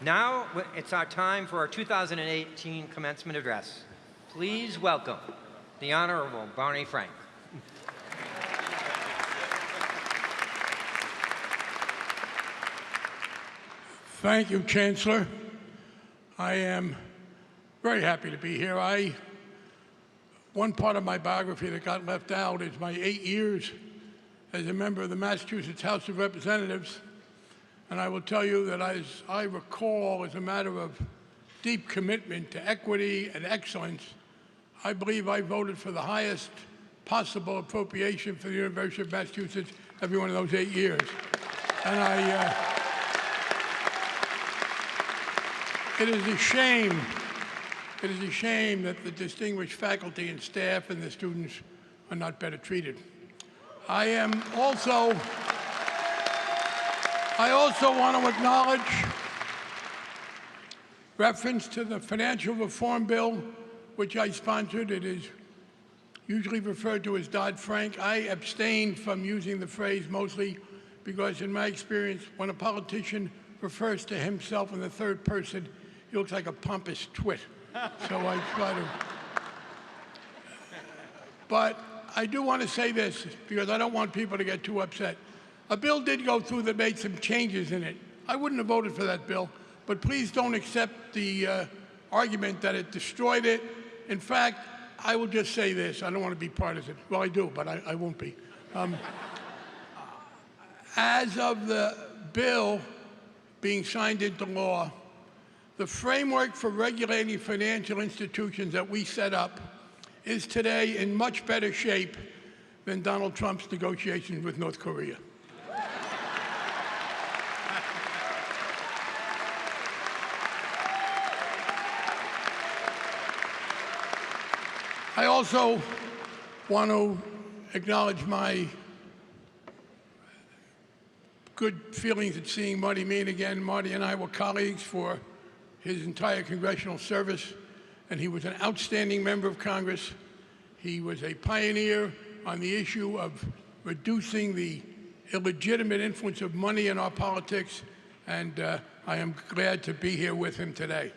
Now it's our time for our 2018 commencement address. Please welcome the Honorable Barney Frank. Thank you, Chancellor. I am very happy to be here. One part of my biography that got left out is my 8 years as a member of the Massachusetts House of Representatives. And I will tell you that as I recall, as a matter of deep commitment to equity and excellence, I believe I voted for the highest possible appropriation for the University of Massachusetts every one of those 8 years. And it is a shame that the distinguished faculty and staff and the students are not better treated. I also want to acknowledge reference to the financial reform bill, which I sponsored. It is usually referred to as Dodd-Frank. I abstained from using the phrase mostly because, in my experience, when a politician refers to himself in the third person, he looks like a pompous twit. So I try to. But I do want to say this, because I don't want people to get too upset. A bill did go through that made some changes in it. I wouldn't have voted for that bill, but please don't accept the argument that it destroyed it. In fact, I will just say this. I don't want to be partisan. Well, I do, but I won't be. As of the bill being signed into law, the framework for regulating financial institutions that we set up is today in much better shape than Donald Trump's negotiations with North Korea. I also want to acknowledge my good feelings at seeing Marty meet again. Marty and I were colleagues for his entire congressional service, and he was an outstanding member of Congress. He was a pioneer on the issue of reducing the illegitimate influence of money in our politics, and I am glad to be here with him today.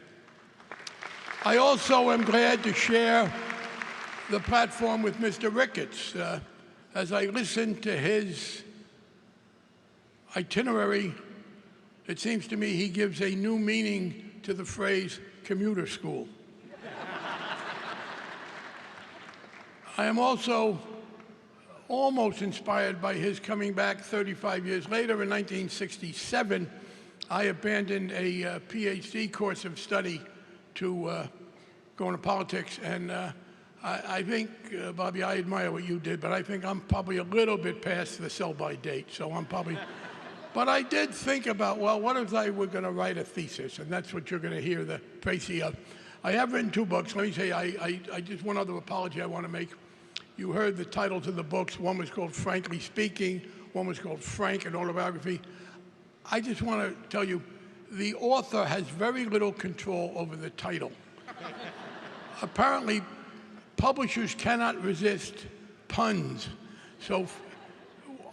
I also am glad to share the platform with Mr. Ricketts. As I listened to his itinerary, it seems to me he gives a new meaning to the phrase commuter school. I am also almost inspired by his coming back 35 years later. In 1967, I abandoned a PhD course of study to go into politics, and I think, Bobby, I admire what you did, but I think I'm probably a little bit past the sell-by date, so I'm probably. But I did think about, well, what if I were going to write a thesis, and that's what you're going to hear the précis of. I have written 2 books. Let me say, I just one other apology I want to make. You heard the titles of the books. One was called Frankly Speaking. One was called Frank, an autobiography. I just want to tell you, the author has very little control over the title. Apparently, publishers cannot resist puns. So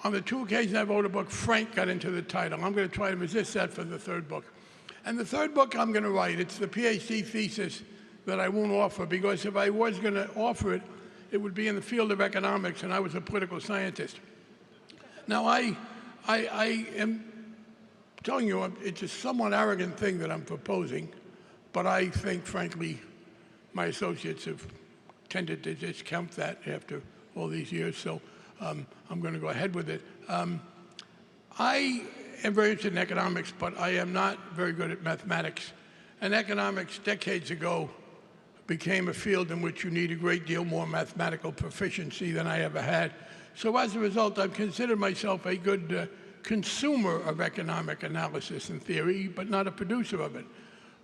on the 2 occasions I wrote a book, Frank got into the title. I'm going to try to resist that for the 3rd book. And the 3rd book I'm going to write, it's the PhD thesis that I won't offer, because if I was going to offer it, it would be in the field of economics, and I was a political scientist. Now, I am telling you, it's a somewhat arrogant thing that I'm proposing, but I think, frankly, my associates have tended to discount that after all these years, so I'm going to go ahead with it. I am very interested in economics, but I am not very good at mathematics. And economics, decades ago, became a field in which you need a great deal more mathematical proficiency than I ever had. So as a result, I've considered myself a good consumer of economic analysis and theory, but not a producer of it.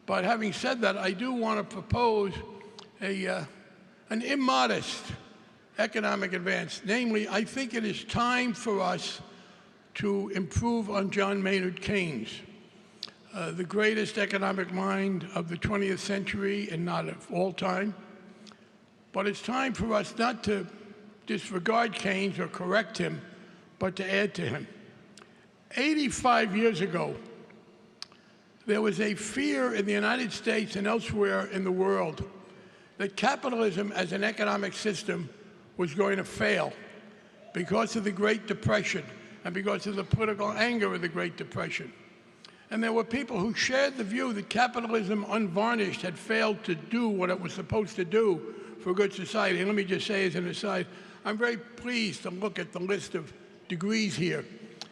But having said that, I do want to propose an immodest economic advance. Namely, I think it is time for us to improve on John Maynard Keynes, the greatest economic mind of the 20th century and not of all time. But it's time for us not to disregard Keynes or correct him, but to add to him. 85 years ago, there was a fear in the United States and elsewhere in the world that capitalism as an economic system was going to fail because of the Great Depression and because of the political anger of the Great Depression. And there were people who shared the view that capitalism unvarnished had failed to do what it was supposed to do for a good society. And let me just say as an aside, I'm very pleased to look at the list of degrees here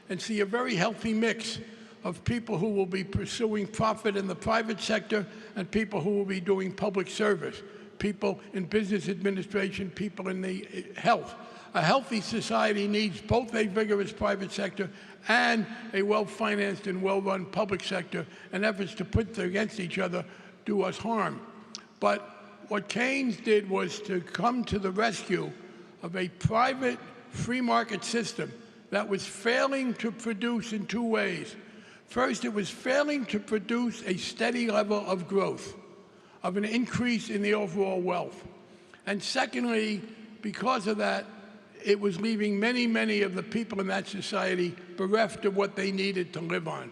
and see a very healthy mix of people who will be pursuing profit in the private sector and people who will be doing public service, people in business administration, people in the health. A healthy society needs both a vigorous private sector and a well-financed and well-run public sector, and efforts to put them against each other do us harm. But what Keynes did was to come to the rescue of a private free market system that was failing to produce in two ways. First, it was failing to produce a steady level of growth, of an increase in the overall wealth. And secondly, because of that, it was leaving many, many of the people in that society bereft of what they needed to live on.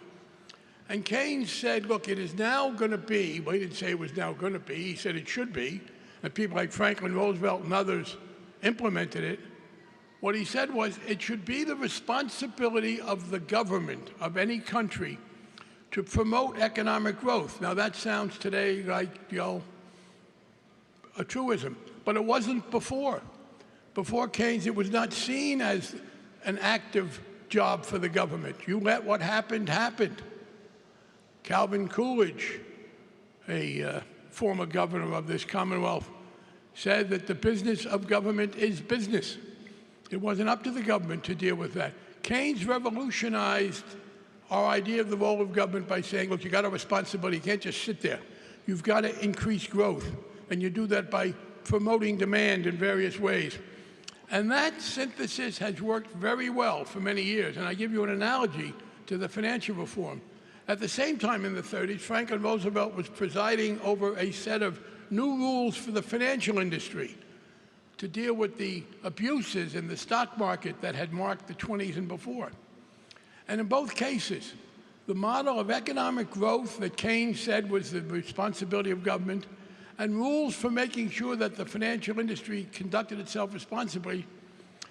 And Keynes said, look, it is now going to be, well, he didn't say it was now going to be, he said it should be, and people like Franklin Roosevelt and others implemented it. What he said was it should be the responsibility of the government of any country to promote economic growth. Now that sounds today like, a truism, but it wasn't before. Before Keynes, it was not seen as an active job for the government. You let what happened, happened. Calvin Coolidge, a former governor of this Commonwealth, said that the business of government is business. It wasn't up to the government to deal with that. Keynes revolutionized our idea of the role of government by saying, look, you got a responsibility. You can't just sit there. You've got to increase growth, and you do that by promoting demand in various ways. And that synthesis has worked very well for many years. And I give you an analogy to the financial reform. At the same time in the 30s, Franklin Roosevelt was presiding over a set of new rules for the financial industry to deal with the abuses in the stock market that had marked the 20s and before. And in both cases, the model of economic growth that Keynes said was the responsibility of government and rules for making sure that the financial industry conducted itself responsibly,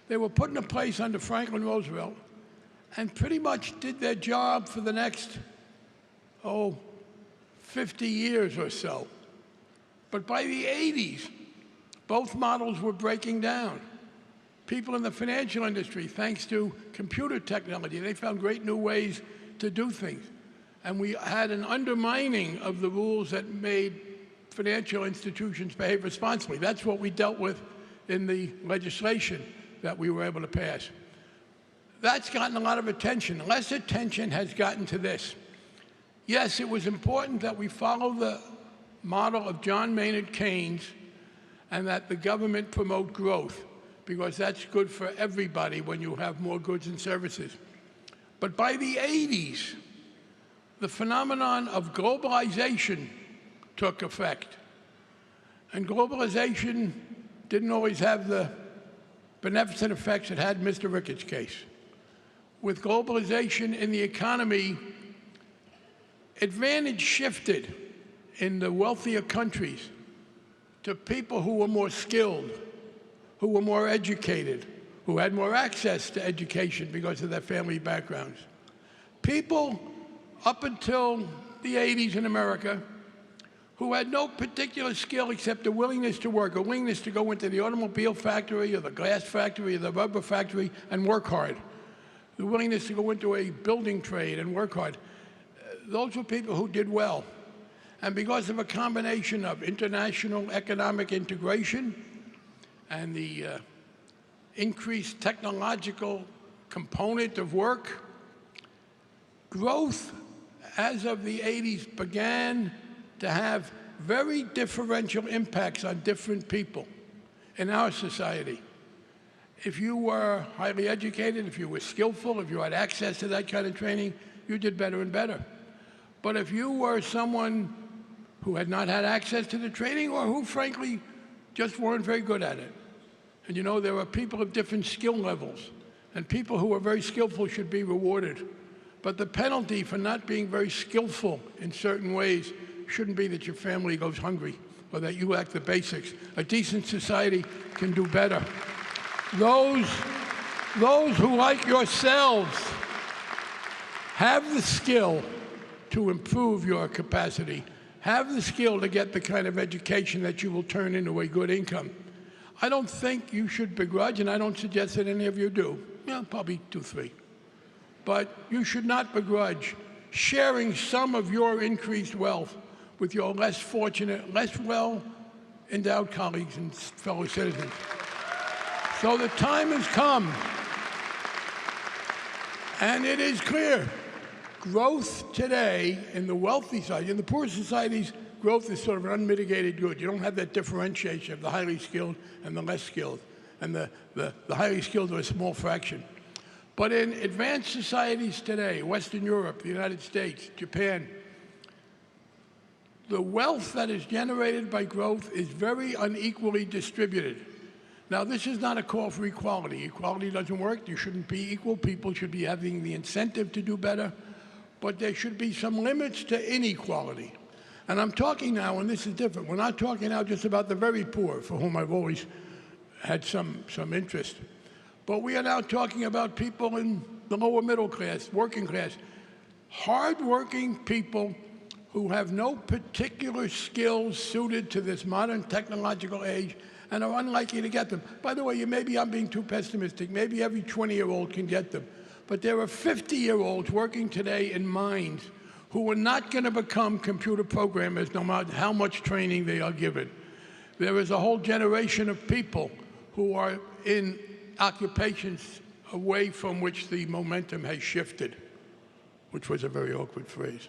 they were put into place under Franklin Roosevelt and pretty much did their job for the next, 50 years or so. But by the 80s, both models were breaking down. People in the financial industry, thanks to computer technology, they found great new ways to do things. And we had an undermining of the rules that made financial institutions behave responsibly. That's what we dealt with in the legislation that we were able to pass. That's gotten a lot of attention. Less attention has gotten to this. Yes, it was important that we follow the model of John Maynard Keynes and that the government promote growth, because that's good for everybody when you have more goods and services. But by the 80s, the phenomenon of globalization took effect. And globalization didn't always have the beneficent effects it had in Mr. Ricketts' case. With globalization in the economy, advantage shifted in the wealthier countries to people who were more skilled, who were more educated, who had more access to education because of their family backgrounds. People up until the 80s in America who had no particular skill except a willingness to work, a willingness to go into the automobile factory or the glass factory or the rubber factory and work hard, the willingness to go into a building trade and work hard. Those were people who did well. And because of a combination of international economic integration and the increased technological component of work, growth as of the 80s began to have very differential impacts on different people in our society. If you were highly educated, if you were skillful, if you had access to that kind of training, you did better and better. But if you were someone who had not had access to the training or who, frankly, just weren't very good at it, and there are people of different skill levels, and people who are very skillful should be rewarded. But the penalty for not being very skillful in certain ways shouldn't be that your family goes hungry or that you lack the basics. A decent society can do better. Those who, like yourselves, have the skill to improve your capacity, have the skill to get the kind of education that you will turn into a good income. I don't think you should begrudge, and I don't suggest that any of you do. Yeah, probably 2, 3. But you should not begrudge sharing some of your increased wealth with your less fortunate, less well-endowed colleagues and fellow citizens. So the time has come, and it is clear. Growth today in the wealthy society, in the poor societies, growth is sort of an unmitigated good. You don't have that differentiation of the highly skilled and the less skilled, and the highly skilled are a small fraction. But in advanced societies today, Western Europe, the United States, Japan, the wealth that is generated by growth is very unequally distributed. Now, this is not a call for equality. Equality doesn't work. You shouldn't be equal. People should be having the incentive to do better. But there should be some limits to inequality. And I'm talking now, and this is different, we're not talking now just about the very poor, for whom I've always had some interest. But we are now talking about people in the lower middle class, working class, hardworking people who have no particular skills suited to this modern technological age and are unlikely to get them. By the way, maybe I'm being too pessimistic. Maybe every 20-year-old can get them. But there are 50-year-olds working today in mines who are not going to become computer programmers no matter how much training they are given. There is a whole generation of people who are in occupations away from which the momentum has shifted, which was a very awkward phrase.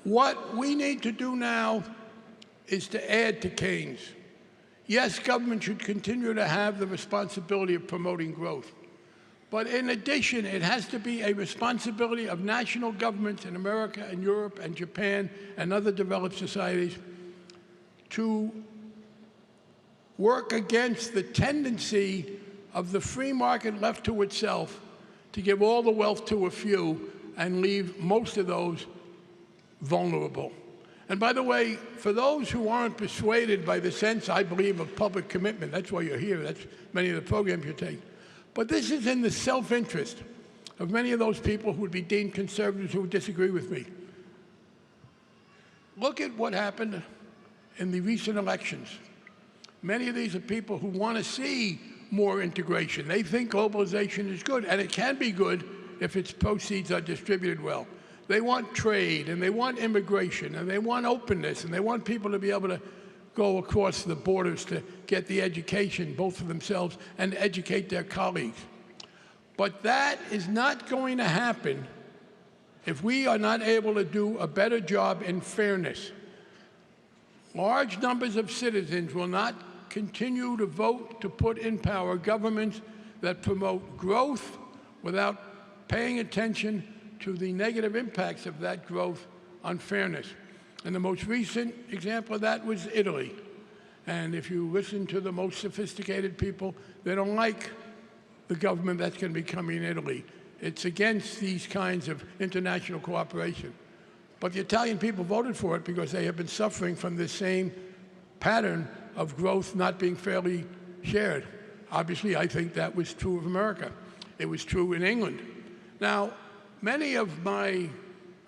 What we need to do now is to add to Keynes. Yes, government should continue to have the responsibility of promoting growth. But in addition, it has to be a responsibility of national governments in America and Europe and Japan and other developed societies to work against the tendency of the free market left to itself to give all the wealth to a few and leave most of those vulnerable. And by the way, for those who aren't persuaded by the sense, I believe, of public commitment, that's why you're here, that's many of the programs you take. But this is in the self-interest of many of those people who would be deemed conservatives who would disagree with me. Look at what happened in the recent elections. Many of these are people who want to see more integration. They think globalization is good, and it can be good if its proceeds are distributed well. They want trade, and they want immigration, and they want openness, and they want people to be able to go across the borders to get the education, both for themselves and educate their colleagues. But that is not going to happen if we are not able to do a better job in fairness. Large numbers of citizens will not continue to vote to put in power governments that promote growth without paying attention to the negative impacts of that growth on fairness. And the most recent example of that was Italy. And if you listen to the most sophisticated people, they don't like the government that's going to be coming in Italy. It's against these kinds of international cooperation. But the Italian people voted for it because they have been suffering from this same pattern of growth not being fairly shared. Obviously, I think that was true of America. It was true in England. Now, many of my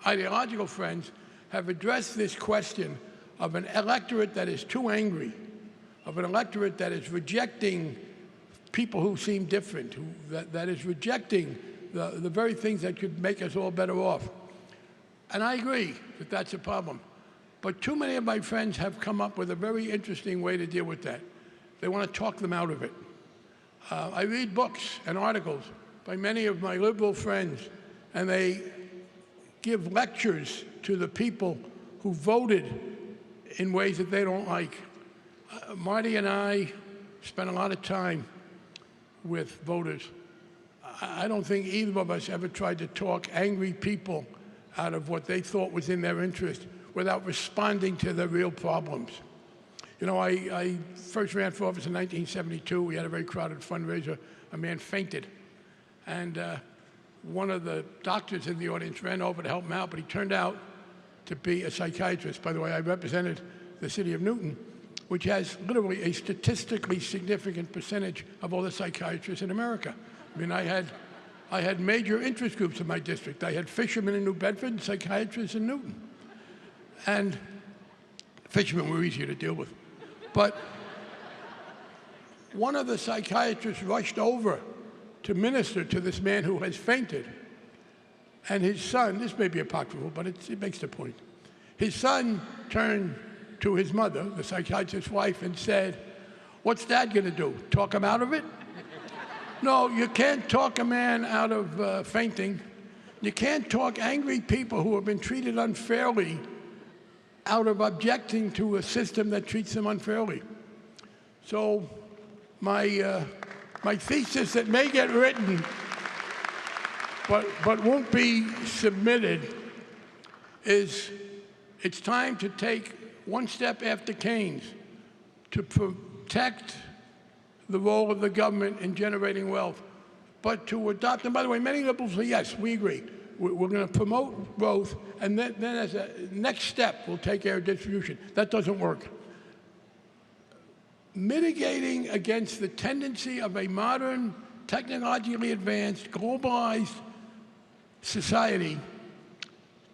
ideological friends have addressed this question of an electorate that is too angry, of an electorate that is rejecting people who seem different, that is rejecting the very things that could make us all better off. And I agree that that's a problem. But too many of my friends have come up with a very interesting way to deal with that. They want to talk them out of it. I read books and articles by many of my liberal friends, and they give lectures to the people who voted in ways that they don't like. Marty and I spent a lot of time with voters. I don't think either of us ever tried to talk angry people out of what they thought was in their interest without responding to their real problems. You know, I first ran for office in 1972. We had a very crowded fundraiser. A man fainted. And one of the doctors in the audience ran over to help him out, but he turned out to be a psychiatrist. By the way, I represented the city of Newton, which has literally a statistically significant percentage of all the psychiatrists in America. I mean, I had major interest groups in my district. I had fishermen in New Bedford and psychiatrists in Newton. And fishermen were easier to deal with. But one of the psychiatrists rushed over to minister to this man who has fainted. And his son, this may be apocryphal, but it makes the point. His son turned to his mother, the psychiatrist's wife, and said, "What's Dad going to do? Talk him out of it?" No, you can't talk a man out of fainting. You can't talk angry people who have been treated unfairly out of objecting to a system that treats them unfairly. So my thesis that may get written but won't be submitted is it's time to take one step after Keynes to protect the role of the government in generating wealth, but to adopt, and by the way, many liberals say, yes, we agree. We're going to promote growth, and then as a next step, we'll take care of distribution. That doesn't work. Mitigating against the tendency of a modern, technologically advanced, globalized society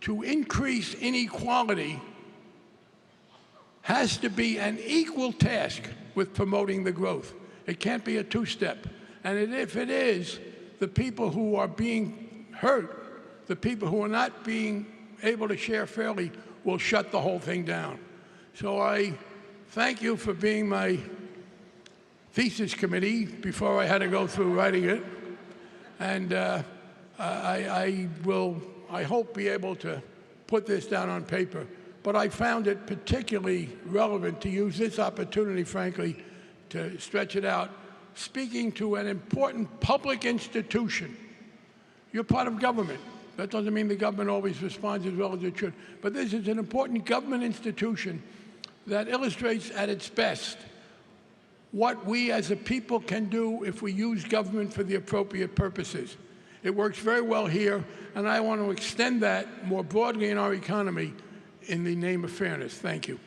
to increase inequality has to be an equal task with promoting the growth. It can't be a two-step. And if it is, the people who are being hurt, the people who are not being able to share fairly, will shut the whole thing down. So I thank you for being my thesis committee before I had to go through writing it. And I will, I hope, be able to put this down on paper. But I found it particularly relevant to use this opportunity, frankly, to stretch it out, speaking to an important public institution. You're part of government. That doesn't mean the government always responds as well as it should. But this is an important government institution that illustrates at its best what we as a people can do if we use government for the appropriate purposes. It works very well here, and I want to extend that more broadly in our economy in the name of fairness. Thank you.